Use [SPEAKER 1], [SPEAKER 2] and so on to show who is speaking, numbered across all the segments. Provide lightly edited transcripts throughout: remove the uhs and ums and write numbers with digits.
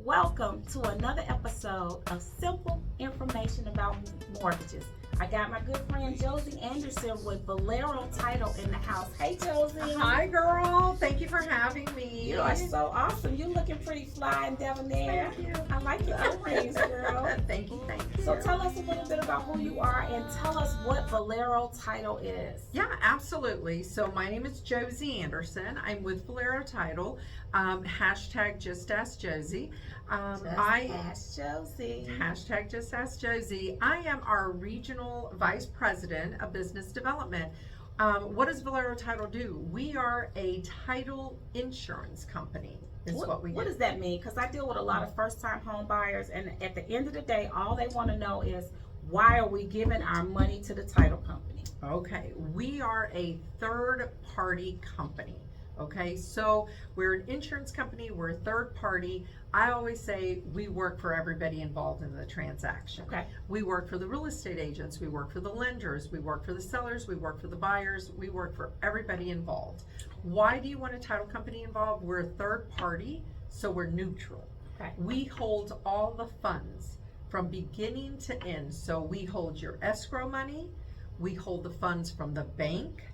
[SPEAKER 1] Welcome to another episode of Simple Information About Mortgages. I got my good friend Josie Anderson with Valero Title in the house. Hey, Josie.
[SPEAKER 2] Hi, girl. Thank you for having me.
[SPEAKER 1] You are so awesome. You're looking pretty fly and debonair.
[SPEAKER 2] Thank you.
[SPEAKER 1] I like your earrings, girl.
[SPEAKER 2] Thank you. Thank you.
[SPEAKER 1] So tell us a little bit about who you are and tell us what Valero Title is.
[SPEAKER 2] Yeah, absolutely. So my name is Josie Anderson. I'm with Valero Title. Hashtag Just Ask Josie.
[SPEAKER 1] Ask Josie.
[SPEAKER 2] Hashtag Just Ask Josie. I am our Regional Vice President of Business Development. What does Valero Title do? We are a title insurance company. Is what we do.
[SPEAKER 1] What does that mean? Because I deal with a lot of first-time home buyers, and at the end of the day, all they want to know is, why are we giving our money to the title company?
[SPEAKER 2] Okay, we are a third-party company. Okay, so we're an insurance company, we're a third party. I always say we work for everybody involved in the transaction.
[SPEAKER 1] Okay.
[SPEAKER 2] We work for the real estate agents, we work for the lenders, we work for the sellers, we work for the buyers, we work for everybody involved. Why do you want a title company involved? We're a third party, so we're neutral.
[SPEAKER 1] Okay.
[SPEAKER 2] We hold all the funds from beginning to end. So we hold your escrow money, we hold the funds from the bank,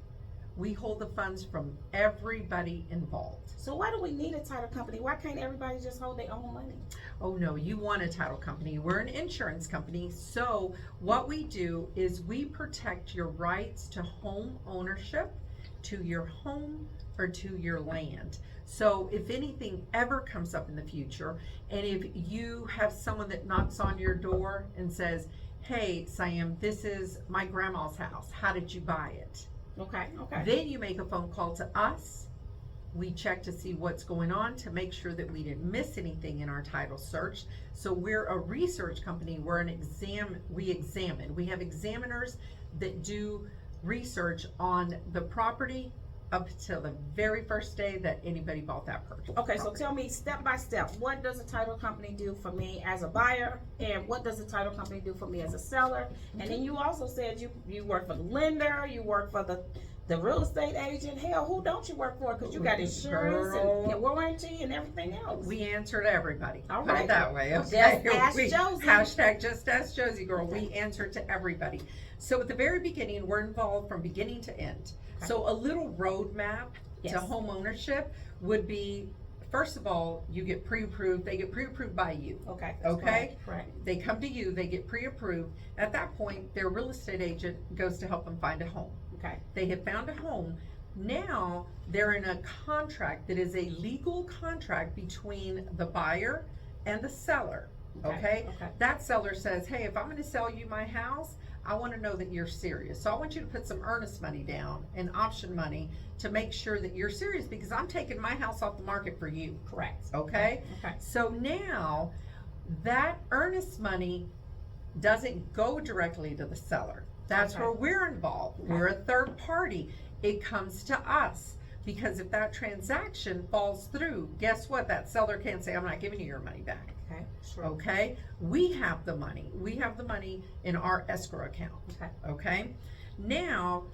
[SPEAKER 2] we hold the funds from everybody involved.
[SPEAKER 1] So why do we need a title company? Why can't everybody just hold their own money?
[SPEAKER 2] Oh no, you want a title company. We're an insurance company. So what we do is we protect your rights to home ownership, to your home, or to your land. So if anything ever comes up in the future, and if you have someone that knocks on your door and says, hey, Siam, this is my grandma's house. How did you buy it?
[SPEAKER 1] Okay.
[SPEAKER 2] Then you make a phone call to us. We check to see what's going on to make sure that we didn't miss anything in our title search. So we're a research company. We examine. We have examiners that do research on the property up till the very first day that anybody bought that purchase.
[SPEAKER 1] Okay, so tell me step by step, what does a title company do for me as a buyer, and what does a title company do for me as a seller? And then you also said you work for the lender, you work for the real estate agent. Hell, who don't you work for? Because you got insurance and warranty and everything else.
[SPEAKER 2] We answer to everybody.
[SPEAKER 1] All
[SPEAKER 2] Put
[SPEAKER 1] right.
[SPEAKER 2] it that way. Okay?
[SPEAKER 1] Just ask Josie.
[SPEAKER 2] Hashtag Just Ask Josie, girl. We answer to everybody. So at the very beginning, we're involved from beginning to end.
[SPEAKER 1] Okay.
[SPEAKER 2] So a little roadmap
[SPEAKER 1] Yes.
[SPEAKER 2] to home ownership would be, first of all, you get pre-approved. They get pre-approved by you.
[SPEAKER 1] Okay.
[SPEAKER 2] Okay?
[SPEAKER 1] Right.
[SPEAKER 2] They come to you, they get pre-approved. At that point, their real estate agent goes to help them find a home.
[SPEAKER 1] Okay.
[SPEAKER 2] They have found a home. Now they're in a contract that is a legal contract between the buyer and the seller. Okay? That seller says, hey, if I'm going to sell you my house, I want to know that you're serious. So I want you to put some earnest money down and option money to make sure that you're serious, because I'm taking my house off the market for you.
[SPEAKER 1] Correct.
[SPEAKER 2] Okay?
[SPEAKER 1] Okay.
[SPEAKER 2] So now that earnest money doesn't go directly to the seller. That's
[SPEAKER 1] Okay.
[SPEAKER 2] where we're involved.
[SPEAKER 1] Okay.
[SPEAKER 2] We're a third party. It comes to us, because if that transaction falls through, guess what? That seller can't say, I'm not giving you your money back.
[SPEAKER 1] Okay. Sure.
[SPEAKER 2] Okay? We have the money. We have the money in our escrow account.
[SPEAKER 1] Okay.
[SPEAKER 2] Okay? Now,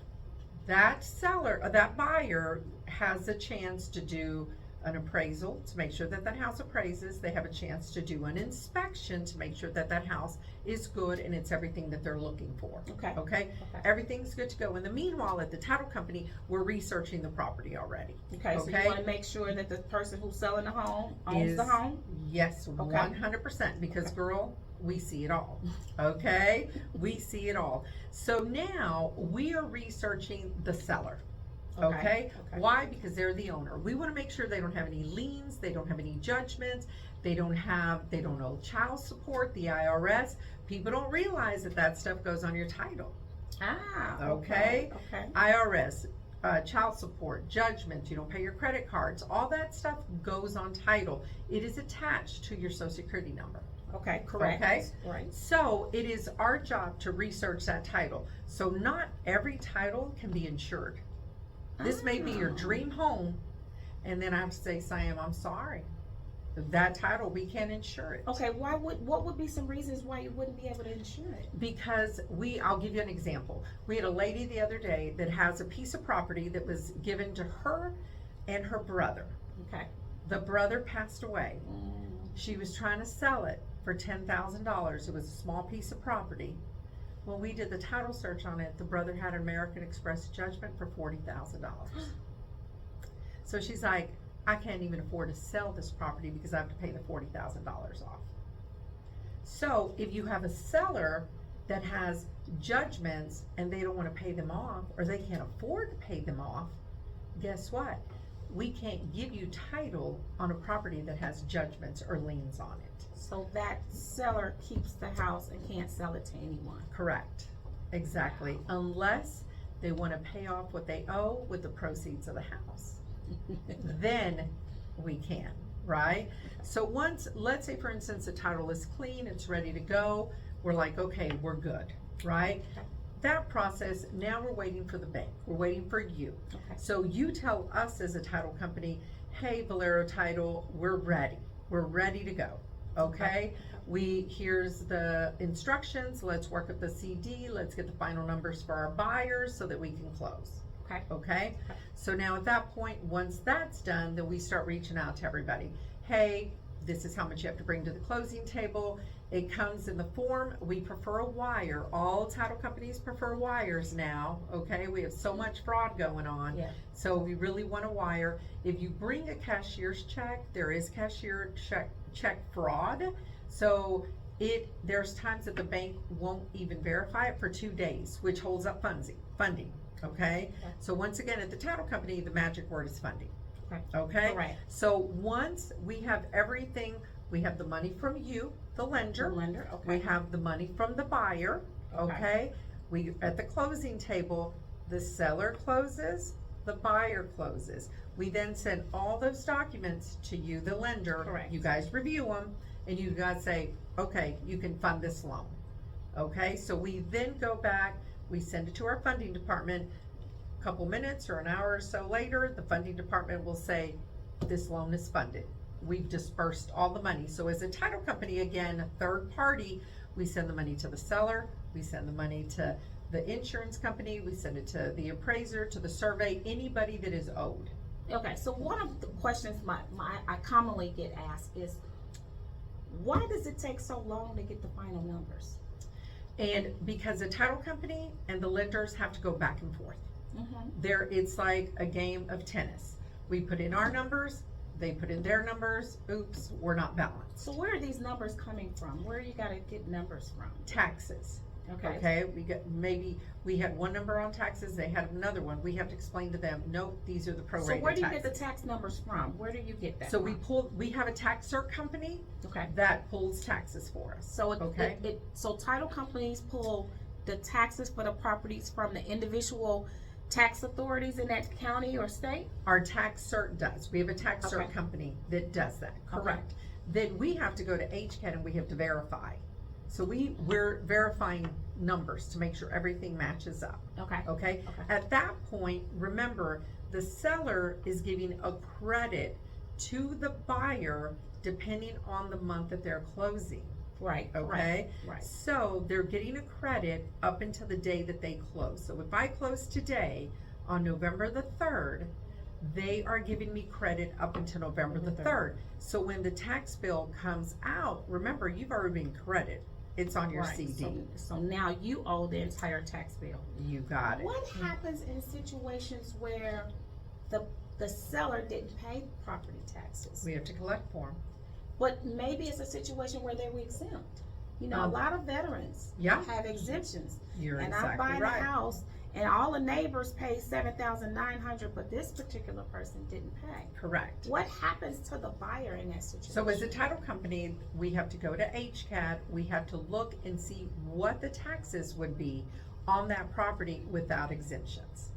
[SPEAKER 2] that seller, that buyer has a chance to do an appraisal to make sure that that house appraises. They have a chance to do an inspection to make sure that that house is good and it's everything that they're looking for.
[SPEAKER 1] Okay.
[SPEAKER 2] Okay? Everything's good to go. In the meanwhile, at the title company, we're researching the property already.
[SPEAKER 1] Okay. So you want to make sure that the person who's selling the home owns the home?
[SPEAKER 2] Yes, 100%, because girl, we see it all. Okay? We see it all. So now we are researching the seller. Okay? Why? Because they're the owner. We want to make sure they don't have any liens, they don't have any judgments, they don't owe child support, the IRS. People don't realize that that stuff goes on your title. Okay? IRS, child support, judgments, you don't pay your credit cards, all that stuff goes on title. It is attached to your Social Security number.
[SPEAKER 1] Okay, correct.
[SPEAKER 2] Okay?
[SPEAKER 1] Right.
[SPEAKER 2] So it is our job to research that title. So not every title can be insured. This may be your dream home, and then I have to say, Siam, I'm sorry. That title, we can't insure it.
[SPEAKER 1] Okay, what would be some reasons why you wouldn't be able to insure it?
[SPEAKER 2] Because I'll give you an example. We had a lady the other day that has a piece of property that was given to her and her brother.
[SPEAKER 1] Okay.
[SPEAKER 2] The brother passed away. She was trying to sell it for $10,000. It was a small piece of property. When we did the title search on it, the brother had an American Express judgment for $40,000. So she's like, I can't even afford to sell this property because I have to pay the $40,000 off. So if you have a seller that has judgments and they don't want to pay them off, or they can't afford to pay them off, guess what? We can't give you title on a property that has judgments or liens on it.
[SPEAKER 1] So that seller keeps the house and can't sell it to anyone.
[SPEAKER 2] Correct. Exactly. Unless they want to pay off what they owe with the proceeds of the house. Then we can, right? So once, let's say for instance, the title is clean, it's ready to go, we're like, okay, we're good, right? That process, now we're waiting for the bank. We're waiting for you.
[SPEAKER 1] Okay.
[SPEAKER 2] So you tell us as a title company, hey, Valero Title, we're ready. We're ready to go. Okay? Here's the instructions. Let's work up the CD. Let's get the final numbers for our buyers so that we can close.
[SPEAKER 1] Okay.
[SPEAKER 2] Okay? So now at that point, once that's done, then we start reaching out to everybody. Hey, this is how much you have to bring to the closing table. It comes in the form. We prefer a wire. All title companies prefer wires now. Okay? We have so much fraud going on.
[SPEAKER 1] Yeah.
[SPEAKER 2] So we really want a wire. If you bring a cashier's check, there is cashier check fraud. So there's times that the bank won't even verify it for 2 days, which holds up funding. Okay? So once again, at the title company, the magic word is funding. Okay?
[SPEAKER 1] All right.
[SPEAKER 2] So once we have everything, we have the money from you, the lender.
[SPEAKER 1] Okay.
[SPEAKER 2] We have the money from the buyer. Okay? We at the closing table, the seller closes, the buyer closes. We then send all those documents to you, the lender.
[SPEAKER 1] Correct.
[SPEAKER 2] You guys review them, and you guys say, okay, you can fund this loan. Okay? So we then go back, we send it to our funding department. A couple minutes or an hour or so later, the funding department will say, this loan is funded. We've dispersed all the money. So as a title company, again, a third party, we send the money to the seller, we send the money to the insurance company, we send it to the appraiser, to the survey, anybody that is owed.
[SPEAKER 1] Okay, so one of the questions I commonly get asked is, why does it take so long to get the final numbers?
[SPEAKER 2] And because the title company and the lenders have to go back and forth.
[SPEAKER 1] Mm-hmm.
[SPEAKER 2] It's like a game of tennis. We put in our numbers, they put in their numbers, oops, we're not balanced.
[SPEAKER 1] So where are these numbers coming from? Where you gotta get numbers from?
[SPEAKER 2] Taxes.
[SPEAKER 1] Okay.
[SPEAKER 2] Okay, maybe we had one number on taxes, they had another one. We have to explain to them, nope, these are the prorated taxes.
[SPEAKER 1] So where do you get the tax numbers from? Where do you get that
[SPEAKER 2] So
[SPEAKER 1] from?
[SPEAKER 2] we have a tax cert company
[SPEAKER 1] Okay.
[SPEAKER 2] that pulls taxes for us.
[SPEAKER 1] So
[SPEAKER 2] Okay.
[SPEAKER 1] So title companies pull the taxes for the properties from the individual tax authorities in that county or state?
[SPEAKER 2] Our tax cert does. We have a tax cert
[SPEAKER 1] Okay.
[SPEAKER 2] company that does that, correct. Then we have to go to HCAT and we have to verify. So we're verifying numbers to make sure everything matches up,
[SPEAKER 1] Okay.
[SPEAKER 2] okay? At that point, remember, the seller is giving a credit to the buyer depending on the month that they're closing,
[SPEAKER 1] Right.
[SPEAKER 2] okay?
[SPEAKER 1] Right.
[SPEAKER 2] So they're getting a credit up until the day that they close. So if I close today on November the 3rd, they are giving me credit up until November the 3rd. So when the tax bill comes out, remember, you've already been credited. It's on your
[SPEAKER 1] Right.
[SPEAKER 2] CD.
[SPEAKER 1] So now you owe the entire tax bill.
[SPEAKER 2] You got it.
[SPEAKER 1] What happens in situations where the seller didn't pay property taxes?
[SPEAKER 2] We have to collect for them.
[SPEAKER 1] But maybe it's a situation where they were exempt. You know, a lot of veterans
[SPEAKER 2] Yeah.
[SPEAKER 1] have exemptions.
[SPEAKER 2] You're
[SPEAKER 1] And
[SPEAKER 2] exactly
[SPEAKER 1] I'm buying
[SPEAKER 2] right.
[SPEAKER 1] a house and all the neighbors pay $7,900, but this particular person didn't pay.
[SPEAKER 2] Correct.
[SPEAKER 1] What happens to the buyer in that situation?
[SPEAKER 2] So as a title company, we have to go to HCAT. We have to look and see what the taxes would be on that property without exemptions.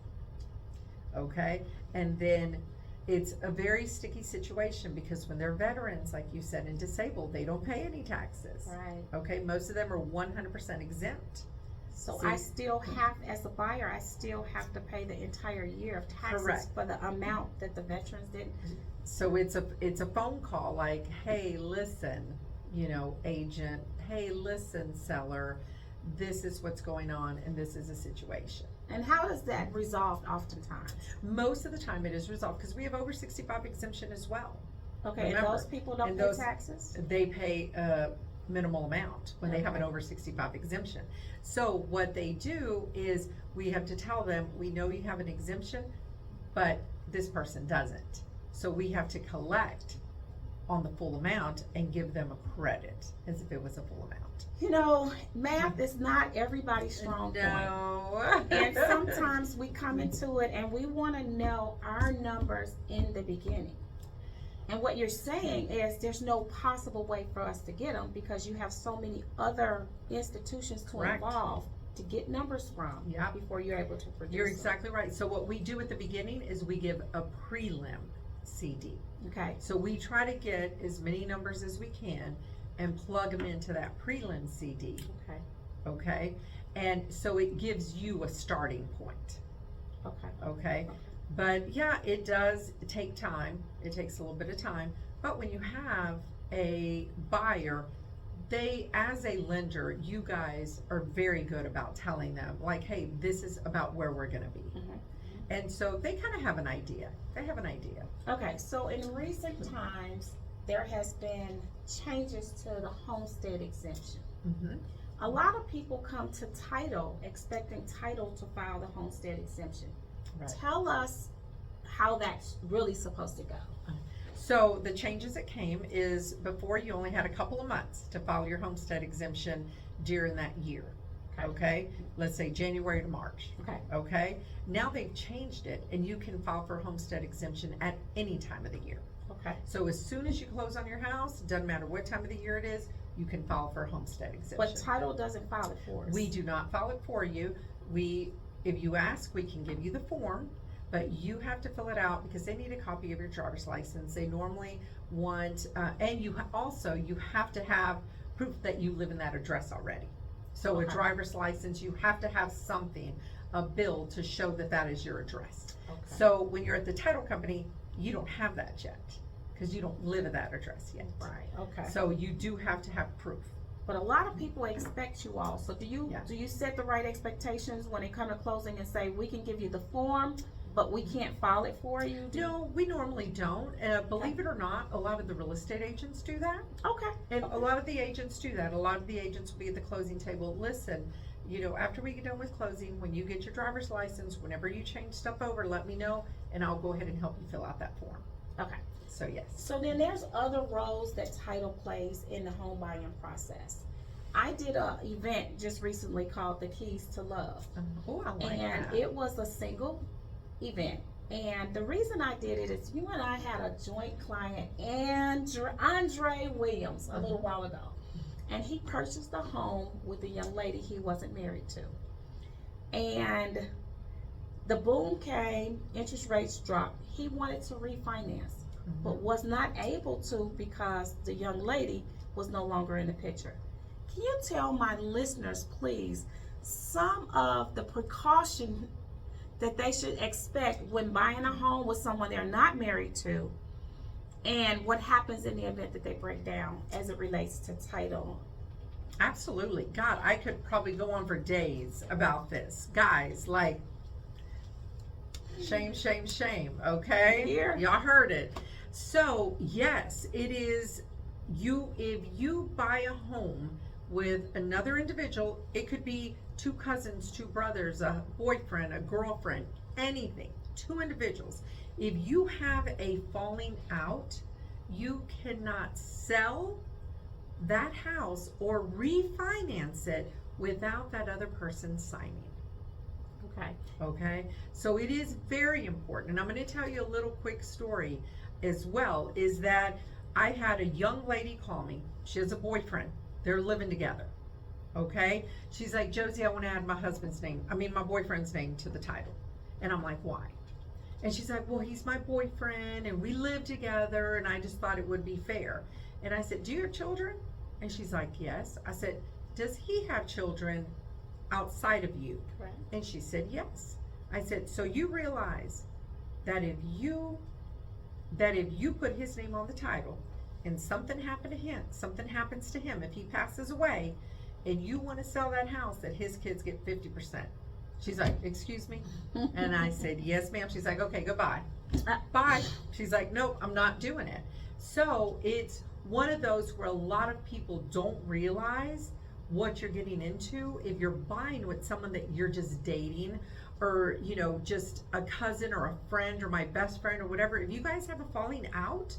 [SPEAKER 2] Okay? And then it's a very sticky situation because when they're veterans, like you said, and disabled, they don't pay any taxes.
[SPEAKER 1] Right.
[SPEAKER 2] Okay? Most of them are 100% exempt.
[SPEAKER 1] So
[SPEAKER 2] See?
[SPEAKER 1] I still have, as a buyer, I still have to pay the entire year of taxes
[SPEAKER 2] Correct.
[SPEAKER 1] for the amount that the veterans didn't.
[SPEAKER 2] So it's a phone call like, hey, listen, agent, hey, listen, seller, this is what's going on and this is a situation.
[SPEAKER 1] And how is that resolved oftentimes?
[SPEAKER 2] Most of the time it is resolved because we have over 65 exemption as well.
[SPEAKER 1] Okay, and
[SPEAKER 2] Remember,
[SPEAKER 1] those people don't
[SPEAKER 2] and
[SPEAKER 1] pay
[SPEAKER 2] those-
[SPEAKER 1] taxes?
[SPEAKER 2] They pay a minimal amount when they have an
[SPEAKER 1] Okay.
[SPEAKER 2] over 65 exemption. So what they do is we have to tell them, we know you have an exemption, but this person doesn't. So we have to collect on the full amount and give them a credit as if it was a full amount.
[SPEAKER 1] You know, math is not everybody's strong point.
[SPEAKER 2] No.
[SPEAKER 1] And sometimes we come into it and we want to know our numbers in the beginning. And what you're saying is there's no possible way for us to get them because you have so many other institutions to
[SPEAKER 2] Correct.
[SPEAKER 1] involve to get numbers from
[SPEAKER 2] Yep.
[SPEAKER 1] before you're able to produce
[SPEAKER 2] You're
[SPEAKER 1] them.
[SPEAKER 2] exactly right. So what we do at the beginning is we give a prelim CD.
[SPEAKER 1] Okay,
[SPEAKER 2] So we try to get as many numbers as we can and plug them into that prelim CD,
[SPEAKER 1] okay,
[SPEAKER 2] okay? And so it gives you a starting point,
[SPEAKER 1] okay.
[SPEAKER 2] okay? But yeah, it does take time. It takes a little bit of time. But when you have a buyer, they, as a lender, you guys are very good about telling them, like, hey, this is about where we're gonna be.
[SPEAKER 1] Mhm.
[SPEAKER 2] And so they kind of have an idea. They have an idea.
[SPEAKER 1] Okay, so in recent times, there has been changes to the homestead exemption.
[SPEAKER 2] Mm-hmm.
[SPEAKER 1] A lot of people come to title expecting title to file the homestead exemption.
[SPEAKER 2] Right.
[SPEAKER 1] Tell us how that's really supposed to go.
[SPEAKER 2] So the changes that came is before you only had a couple of months to file your homestead exemption during that year. Okay? Let's say January to March.
[SPEAKER 1] Okay.
[SPEAKER 2] Okay? Now they've changed it and you can file for a homestead exemption at any time of the year.
[SPEAKER 1] Okay.
[SPEAKER 2] So as soon as you close on your house, doesn't matter what time of the year it is, you can file for a homestead exemption.
[SPEAKER 1] But title doesn't file it for us.
[SPEAKER 2] We do not file it for you. If you ask, we can give you the form, but you have to fill it out because they need a copy of your driver's license. They normally want, and you have to have proof that you live in that address already. So a
[SPEAKER 1] Okay.
[SPEAKER 2] driver's license, you have to have something, a bill to show that that is your address.
[SPEAKER 1] Okay.
[SPEAKER 2] So when you're at the title company, you don't have that yet because you don't live at that address yet.
[SPEAKER 1] Right, okay.
[SPEAKER 2] So you do have to have proof.
[SPEAKER 1] But a lot of people expect you all, so do you
[SPEAKER 2] Yeah.
[SPEAKER 1] set the right expectations when they come to closing and say, we can give you the form, but we can't file it for you?
[SPEAKER 2] No, we normally don't. Believe it or not, a lot of the real estate agents do that.
[SPEAKER 1] Okay,
[SPEAKER 2] And a lot of the agents do that. A lot of the agents will be at the closing table. Listen, after we get done with closing, when you get your driver's license, whenever you change stuff over, let me know and I'll go ahead and help you fill out that form.
[SPEAKER 1] okay.
[SPEAKER 2] So yes.
[SPEAKER 1] So then there's other roles that title plays in the home buying process. I did a event just recently called The Keys to Love.
[SPEAKER 2] Oh, I like
[SPEAKER 1] And
[SPEAKER 2] that.
[SPEAKER 1] it was a single event. And the reason I did it is you and I had a joint client, Andre Williams, a little while ago. And he purchased a home with a young lady he wasn't married to. And the boom came, interest rates dropped. He wanted to refinance, but was not able to because the young lady was no longer in the picture. Can you tell my listeners, please, some of the precaution that they should expect when buying a home with someone they're not married to, and what happens in the event that they break down as it relates to title?
[SPEAKER 2] Absolutely. God, I could probably go on for days about this. Guys, like, shame, shame, shame, okay?
[SPEAKER 1] Here.
[SPEAKER 2] Y'all heard it. So, yes, it is if you buy a home with another individual, it could be two cousins, two brothers, a boyfriend, a girlfriend, anything, two individuals. If you have a falling out, you cannot sell that house or refinance it without that other person signing.
[SPEAKER 1] Okay.
[SPEAKER 2] Okay, so it is very important, and I'm going to tell you a little quick story as well, is that I had a young lady call me. She has a boyfriend. They're living together. Okay, she's like, Josie, I want to add my boyfriend's name to the title. And I'm like, why? And she's like, well, he's my boyfriend and we live together and I just thought it would be fair. And I said, do you have children? And she's like, yes. I said, does he have children outside of you?
[SPEAKER 1] Right.
[SPEAKER 2] And she said, yes. I said, so you realize that if you put his name on the title and something happens to him, if he passes away and you want to sell that house, that his kids get 50%. She's like, excuse me? And I said, yes, ma'am. She's like, okay, goodbye. Bye. She's like, nope, I'm not doing it. So it's one of those where a lot of people don't realize what you're getting into if you're buying with someone that you're just dating, or just a cousin or a friend or my best friend or whatever. If you guys have a falling out,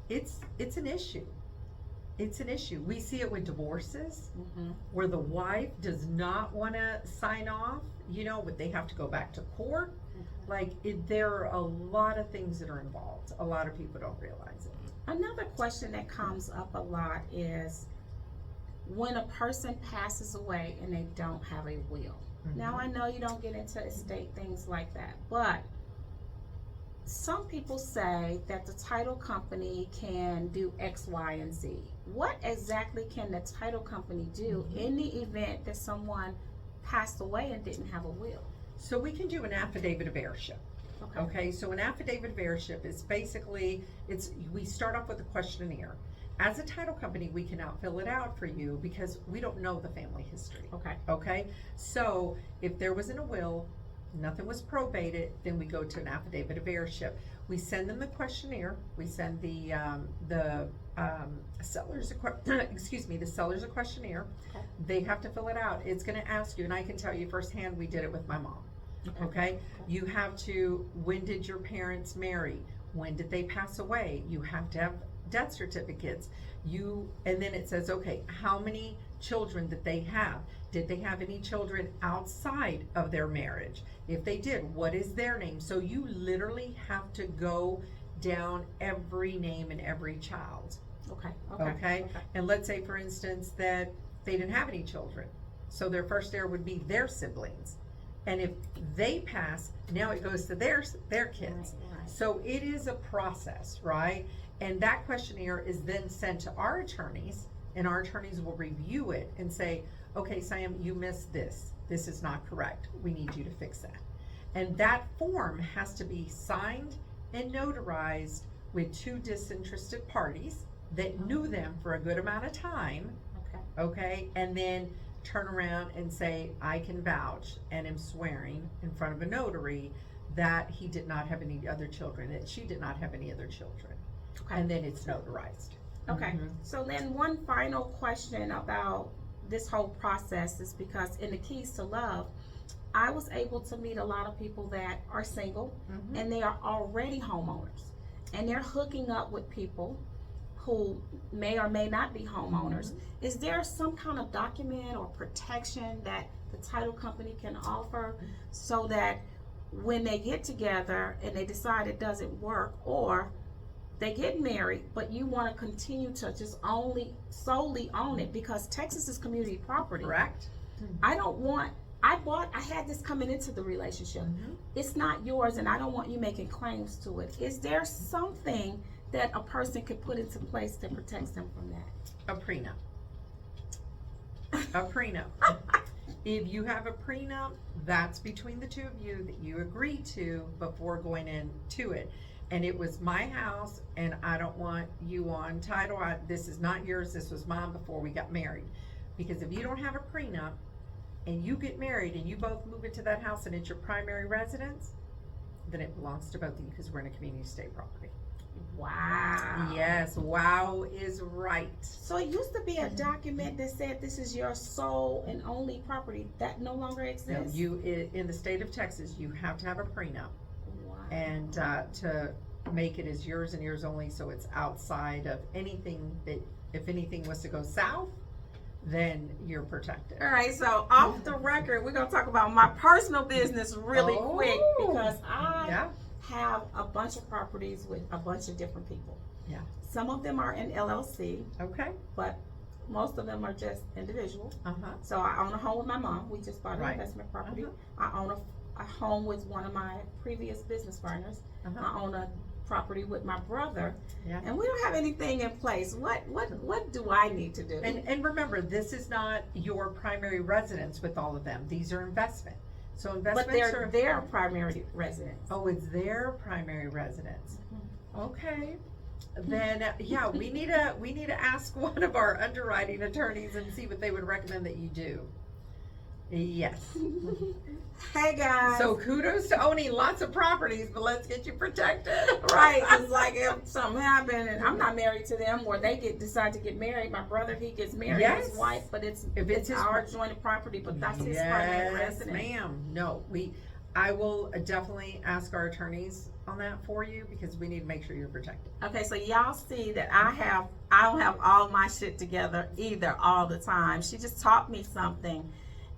[SPEAKER 2] it's an issue. It's an issue. We see it with divorces, where the wife does not want to sign off, but they have to go back to court. There are a lot of things that are involved. A lot of people don't realize it.
[SPEAKER 1] Another question that comes up a lot is when a person passes away and they don't have a will. Now, I know you don't get into estate things like that, but some people say that the title company can do X, Y, and Z. What exactly can the title company do in the event that someone passed away and didn't have a will?
[SPEAKER 2] So we can do an affidavit of heirship. Okay, so an affidavit of heirship is basically, we start off with a questionnaire. As a title company, we cannot fill it out for you because we don't know the family history. Okay, so if there wasn't a will, nothing was probated, then we go to an affidavit of heirship. We send them the questionnaire. We send the sellers the sellers a questionnaire. They have to fill it out. It's going to ask you, and I can tell you firsthand, we did it with my mom. Okay, you have to, when did your parents marry? When did they pass away? You have to have death certificates. And then it says, okay, how many children did they have? Did they have any children outside of their marriage? If they did, what is their name? So you literally have to go down every name and every child. Okay. And let's say, for instance, that they didn't have any children. So their first heir would be their siblings. And if they pass, now it goes to their kids.
[SPEAKER 1] Right.
[SPEAKER 2] So it is a process, right? And that questionnaire is then sent to our attorneys, and our attorneys will review it and say, okay, Sam, you missed this. This is not correct. We need you to fix that. And that form has to be signed and notarized with two disinterested parties that knew them for a good amount of time. Okay, and then turn around and say, I can vouch and am swearing in front of a notary that he did not have any other children, that she did not have any other children. And then it's notarized.
[SPEAKER 1] So then one final question about this whole process is because in the Keys to Love, I was able to meet a lot of people that are single and they are already homeowners, and they're hooking up with people who may or may not be homeowners. Is there some kind of document or protection that the title company can offer so that when they get together and they decide it doesn't work, or they get married, but you want to continue to just solely own it, because Texas is community property.
[SPEAKER 2] Correct.
[SPEAKER 1] I had this coming into the relationship. It's not yours, and I don't want you making claims to it. Is there something that a person could put into place that protects them from that?
[SPEAKER 2] A prenup. A prenup. If you have a prenup, that's between the two of you that you agree to before going into it. And it was my house, and I don't want you on title. This is not yours. This was mine before we got married. Because if you don't have a prenup and you get married and you both move into that house and it's your primary residence, then it belongs to both of you, because we're in a community estate property.
[SPEAKER 1] Wow.
[SPEAKER 2] Yes, wow is right.
[SPEAKER 1] So it used to be a document that said this is your sole and only property. That no longer
[SPEAKER 2] No,
[SPEAKER 1] exists?
[SPEAKER 2] in the state of Texas, you have to have a prenup.
[SPEAKER 1] Wow.
[SPEAKER 2] And to make it as yours and yours only, so it's outside of anything that, if anything was to go south, then you're protected.
[SPEAKER 1] All right, so off the record, we're going to talk about my personal business really quick, because I have a bunch of properties with a bunch of different people.
[SPEAKER 2] Yeah.
[SPEAKER 1] Some of them are in LLC,
[SPEAKER 2] Okay.
[SPEAKER 1] but most of them are just individual.
[SPEAKER 2] Uh-huh.
[SPEAKER 1] So I own a home with my mom. We just bought an
[SPEAKER 2] Right.
[SPEAKER 1] investment property. I own a home with one of my previous business partners. I own a property with my brother.
[SPEAKER 2] Yeah.
[SPEAKER 1] And we don't have anything in place. What do I need to do?
[SPEAKER 2] And remember, this is not your primary residence with all of them. These are investment. So investments
[SPEAKER 1] but they're
[SPEAKER 2] are
[SPEAKER 1] their primary residence.
[SPEAKER 2] Oh, it's their primary residence. Okay. Then yeah, we need to ask one of our underwriting attorneys and see what they would recommend that you do. Yes.
[SPEAKER 1] Hey guys.
[SPEAKER 2] So kudos to owning lots of properties, but let's get you protected.
[SPEAKER 1] Right, because like if something happened and I'm not married to them, or they decide to get married, my brother, he gets married to his
[SPEAKER 2] Yes.
[SPEAKER 1] wife, but it's
[SPEAKER 2] his
[SPEAKER 1] our joint property, but that's his primary residence.
[SPEAKER 2] ma'am. No, I will definitely ask our attorneys on that for you because we need to make sure you're protected.
[SPEAKER 1] Okay, so y'all see that I don't have all my shit together either all the time. She just taught me something.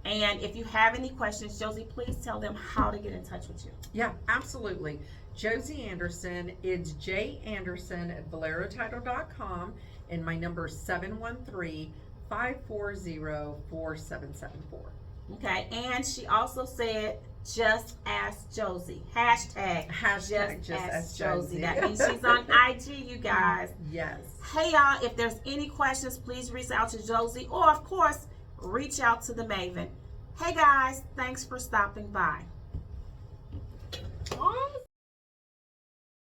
[SPEAKER 1] And if you have any questions, Josie, please tell them how to get in touch with you.
[SPEAKER 2] Yeah, absolutely. Josie Anderson, it's janderson@valerotitle.com, and my number is 713-540-4774.
[SPEAKER 1] Okay, and she also said, just ask Josie. Hashtag just ask Josie. That means she's on IG, you guys.
[SPEAKER 2] Yes.
[SPEAKER 1] Hey y'all, if there's any questions, please reach out to Josie, or of course, reach out to the Maven. Hey guys, thanks for stopping by.